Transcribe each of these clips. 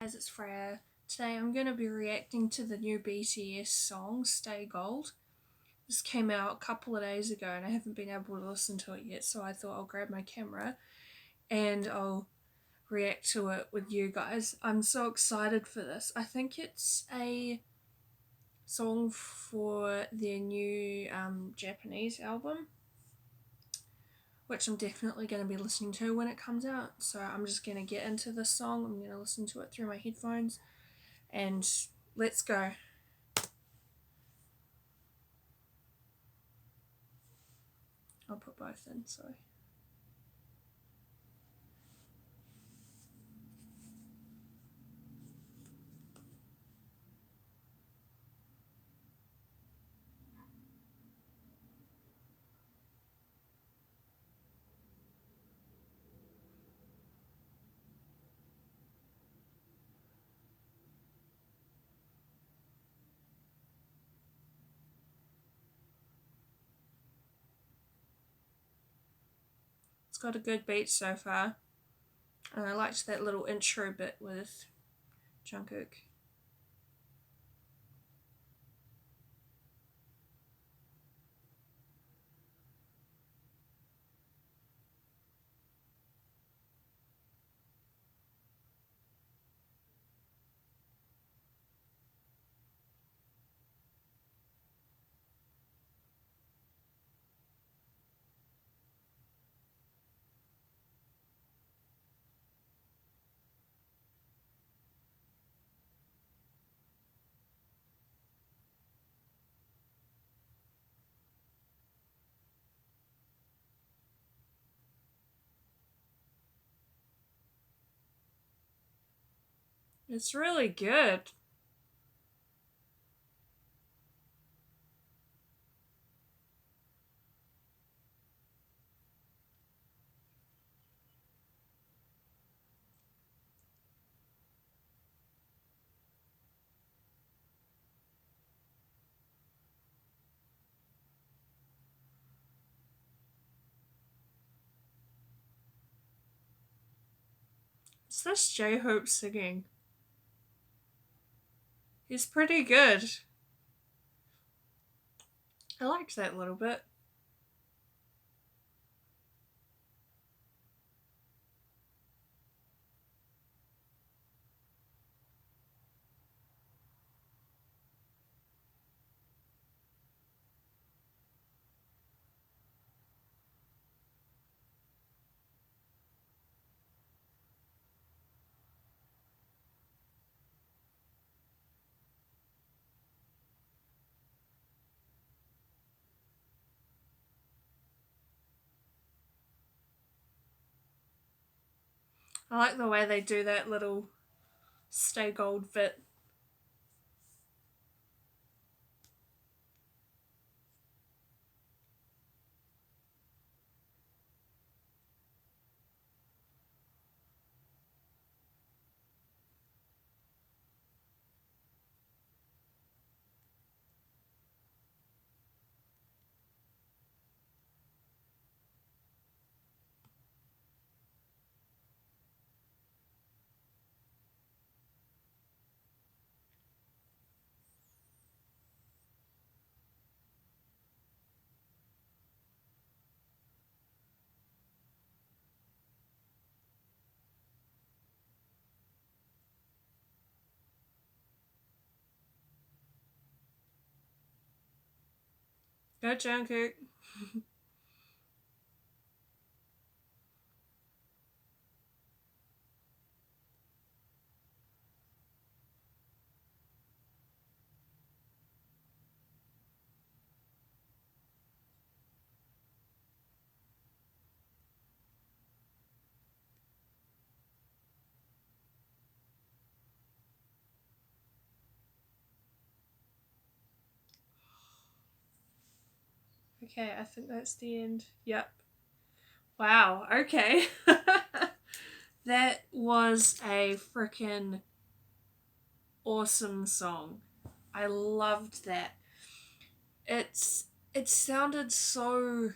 As it's Freya. Today I'm going to be reacting to the new BTS song, Stay Gold. This came out a couple of days ago and I haven't been able to listen to it yet, so I thought I'll grab my camera and I'll react to it with you guys. I'm so excited for this. I think it's a song for their new Japanese album, which I'm definitely going to be listening to when it comes out. So I'm just going to get into this song. I'm going to listen to it through my headphones and let's go. I'll put both in, sorry. It's got a good beat so far. And I liked that little intro bit with Jungkook. It's really good. It's this J-Hope singing. He's pretty good. I liked that little bit. I like the way they do that little stay gold bit. Go Jungkook. Okay, I think that's the end. Yep. Wow, okay. That was a freaking awesome song. I loved that. It sounded so,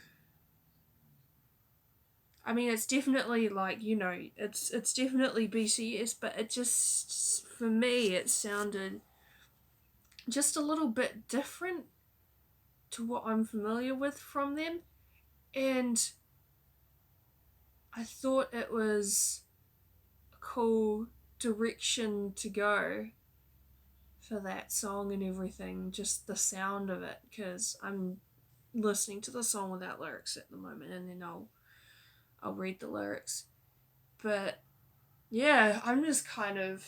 I mean, it's definitely like, it's definitely BTS, but it just, for me, it sounded just a little bit different to what I'm familiar with from them. And I thought it was a cool direction to go for that song and everything, just the sound of it, because I'm listening to the song without lyrics at the moment, and then I'll read the lyrics. But yeah, I'm just kind of,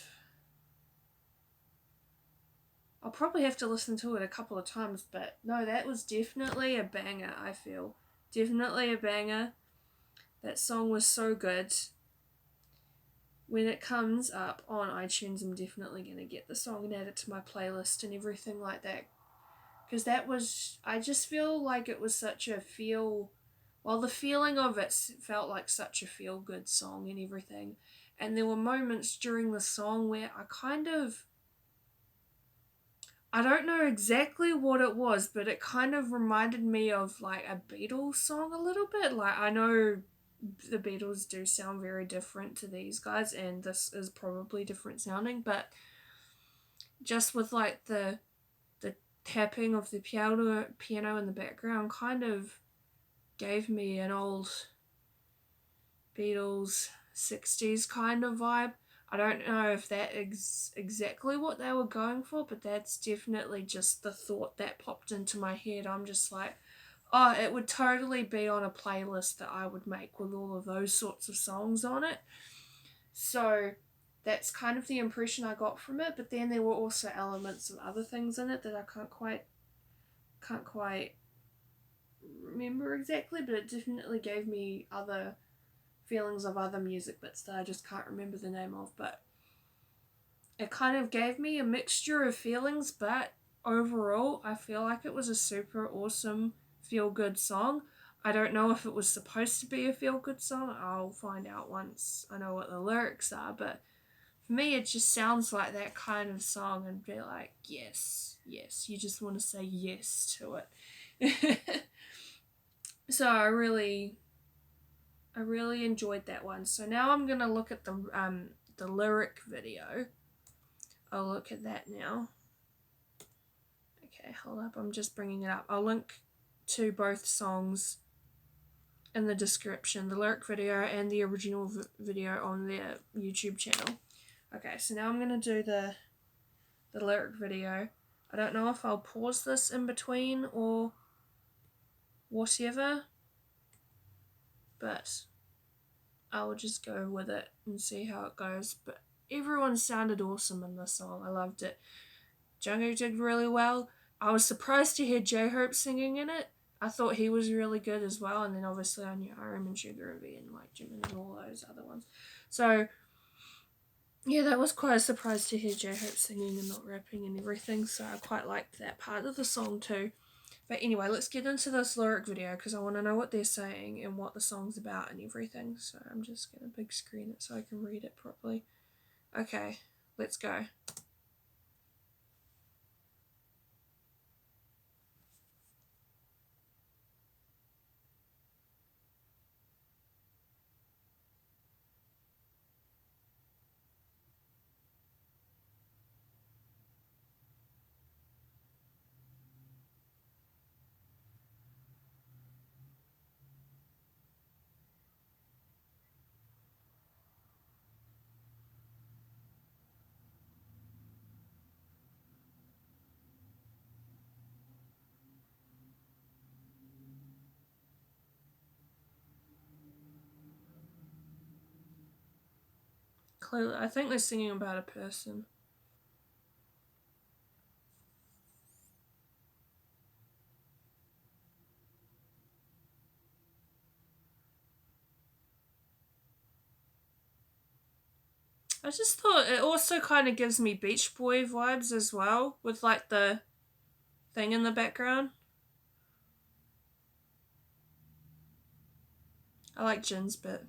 I'll probably have to listen to it a couple of times, but no, that was definitely a banger, I feel. Definitely a banger. That song was so good. When it comes up on iTunes, I'm definitely going to get the song and add it to my playlist and everything like that. Because that was, I just feel like it was such a well, the feeling of it felt like such a feel good song and everything. And there were moments during the song where I don't know exactly what it was, but it kind of reminded me of like a Beatles song a little bit. Like, I know the Beatles do sound very different to these guys, and this is probably different sounding, but just with like the tapping of the piano in the background kind of gave me an old Beatles 60s kind of vibe. I don't know if that is exactly what they were going for, but that's definitely just the thought that popped into my head. I'm just like, oh, it would totally be on a playlist that I would make with all of those sorts of songs on it. So that's kind of the impression I got from it, but then there were also elements of other things in it that I can't quite remember exactly, but it definitely gave me other feelings of other music bits that I just can't remember the name of, but it kind of gave me a mixture of feelings, but overall I feel like it was a super awesome feel good song. I don't know if it was supposed to be a feel good song. I'll find out once I know what the lyrics are, but for me it just sounds like that kind of song and be like, yes, yes, you just want to say yes to it. So I really enjoyed that one. So now I'm gonna look at the lyric video. I'll look at that now. Okay, hold up. I'm just bringing it up. I'll link to both songs in the description, the lyric video and the original video on their YouTube channel. Okay, so now I'm gonna do the lyric video. I don't know if I'll pause this in between or whatever, but I'll just go with it and see how it goes. But everyone sounded awesome in this song. I loved it. Jungkook did really well. I was surprised to hear J-Hope singing in it. I thought he was really good as well. And then obviously I knew RM and Sugar and V and like Jimin and all those other ones. So yeah, that was quite a surprise to hear J-Hope singing and not rapping and everything. So I quite liked that part of the song too. But anyway, let's get into this lyric video because I want to know what they're saying and what the song's about and everything. So I'm just going to big screen it so I can read it properly. Okay, let's go. Clearly, I think they're singing about a person. I just thought it also kind of gives me Beach Boy vibes as well, with like the thing in the background. I like Jin's bit.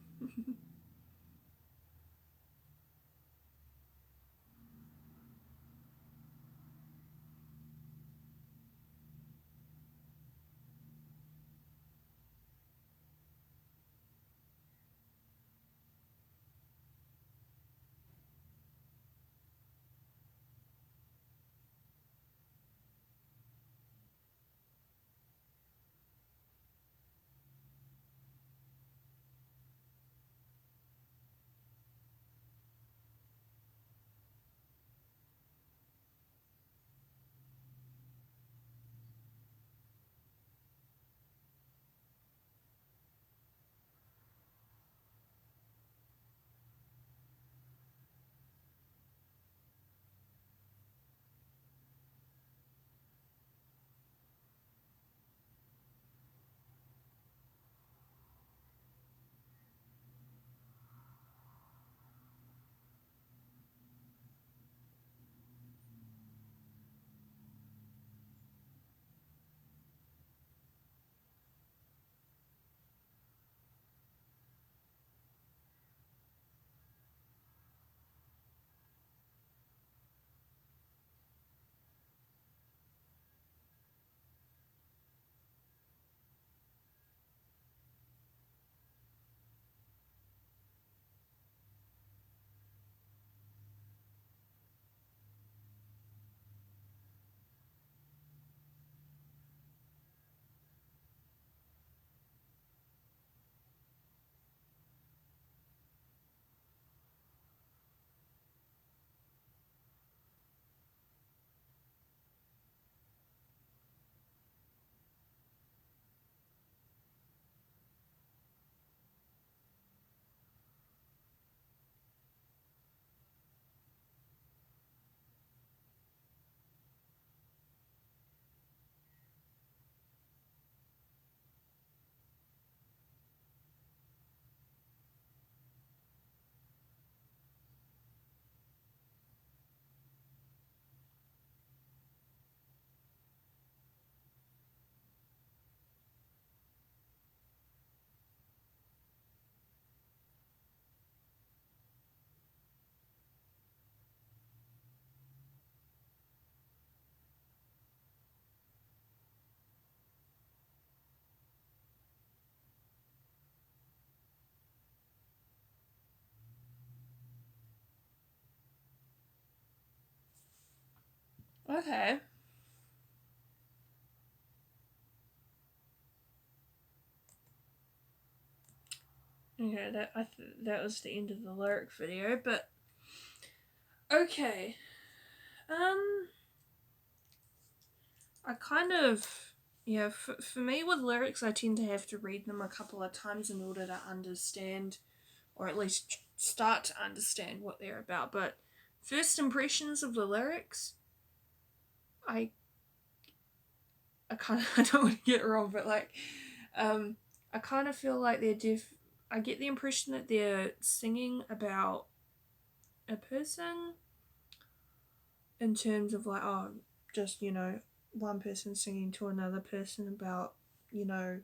Okay. Okay, that was the end of the lyric video, but okay. Um, I kind of, yeah, for me with lyrics, I tend to have to read them a couple of times in order to understand, or at least start to understand what they're about. But first impressions of the lyrics, I I kind of I don't want to get it wrong, but like, um, I kind of feel like I get the impression that they're singing about a person in terms of like, oh, just one person singing to another person about you know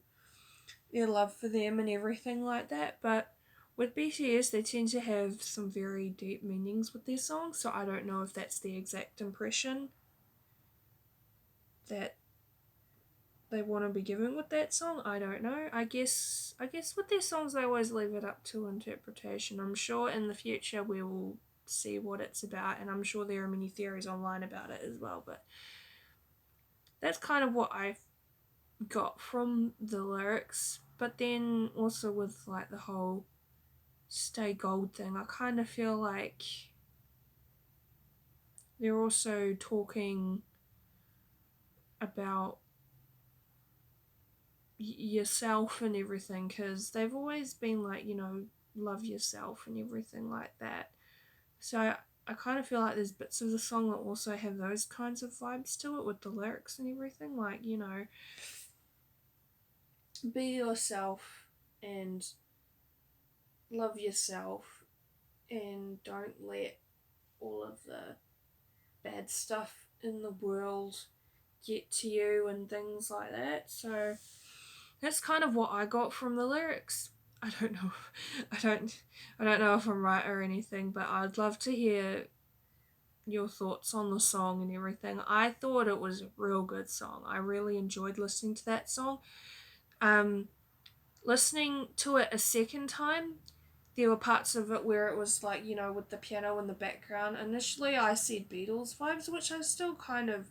their love for them and everything like that. But with BTS, they tend to have some very deep meanings with their songs, so I don't know if that's the exact impression that they want to be given with that song. I don't know. I guess with their songs they always leave it up to interpretation. I'm sure in the future we will see what it's about, and I'm sure there are many theories online about it as well, but that's kind of what I got from the lyrics. But then also with like the whole stay gold thing, I kind of feel like they're also talking about yourself and everything, because they've always been like, love yourself and everything like that. So I kind of feel like there's bits of the song that also have those kinds of vibes to it with the lyrics and everything, like, be yourself and love yourself and don't let all of the bad stuff in the world get to you and things like that. So that's kind of what I got from the lyrics. I don't know. I don't I don't know if I'm right or anything, but I'd love to hear your thoughts on the song and everything. I thought it was a real good song. I really enjoyed listening to that song. Um Listening to it a second time, there were parts of it where it was like, with the piano in the background. Initially, I said Beatles vibes, which I still kind of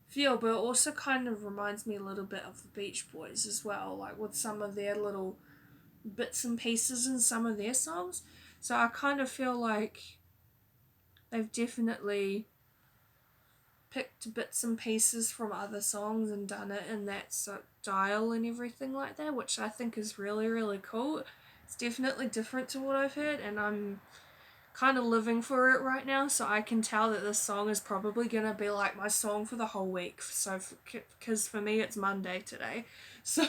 feel, but it also kind of reminds me a little bit of the Beach Boys as well, like with some of their little bits and pieces in some of their songs. So I kind of feel like they've definitely picked bits and pieces from other songs and done it in that style and everything like that, which I think is really, really cool. It's definitely different to what I've heard, and I'm kind of living for it right now, so I can tell that this song is probably gonna be like my song for the whole week. So, because for me it's Monday today, so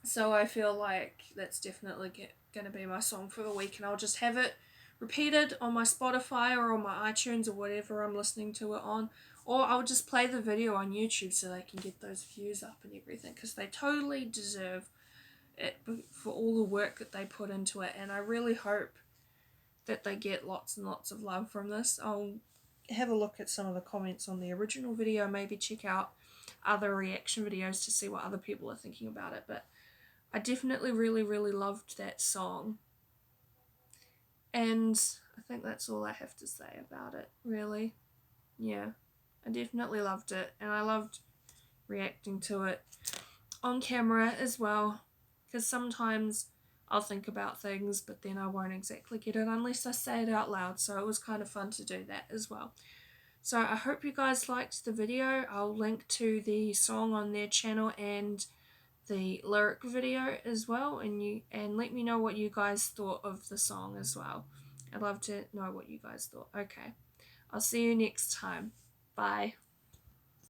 so I feel like that's definitely gonna be my song for the week, and I'll just have it repeated on my Spotify or on my iTunes or whatever I'm listening to it on, or I'll just play the video on YouTube so they can get those views up and everything, because they totally deserve it for all the work that they put into it, and I really hope that they get lots and lots of love from this. I'll have a look at some of the comments on the original video, maybe check out other reaction videos to see what other people are thinking about it, but I definitely really, really loved that song. And I think that's all I have to say about it, really. Yeah, I definitely loved it, and I loved reacting to it on camera as well, because sometimes I'll think about things, but then I won't exactly get it unless I say it out loud, so it was kind of fun to do that as well. So I hope you guys liked the video. I'll link to the song on their channel and the lyric video as well, and let me know what you guys thought of the song as well. I'd love to know what you guys thought. Okay, I'll see you next time. Bye.